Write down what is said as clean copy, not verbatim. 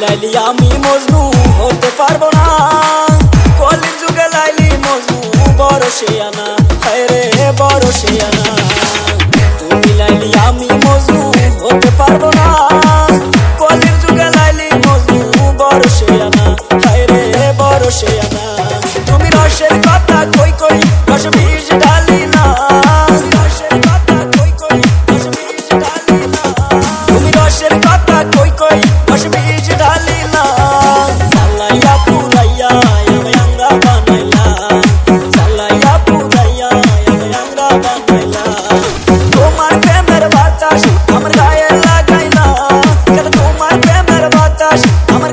লাইলি আমি মজনু হতে পারবো না, কলির যুগে লাইলি মজনু বড় শেয়ানা, হায় রে বড় শেয়ানা। তুমি লাইলি আমি মজনু হতে পারবো না, কলির যুগে লাইলি মজনু বড় শেয়ানা, হায় রে বড় শেয়ানা। তুমি রসের কথা কই কই রস বীজ ঢালি না, রসের কথা কই কই রস বীজ ঢালি না, তুমি রসের কথা কই কই রস বীজ ঢালি না। সালাইয়া পুরাইয়া আমায় আংরা বানাইলা, সালাইয়া পুরাইয়া আমায় আংরা বানাইলা। তোমার প্রেমের বাতাস আমার গায়ে লাগাইলা, তোমার প্রেমের বাতাস আমার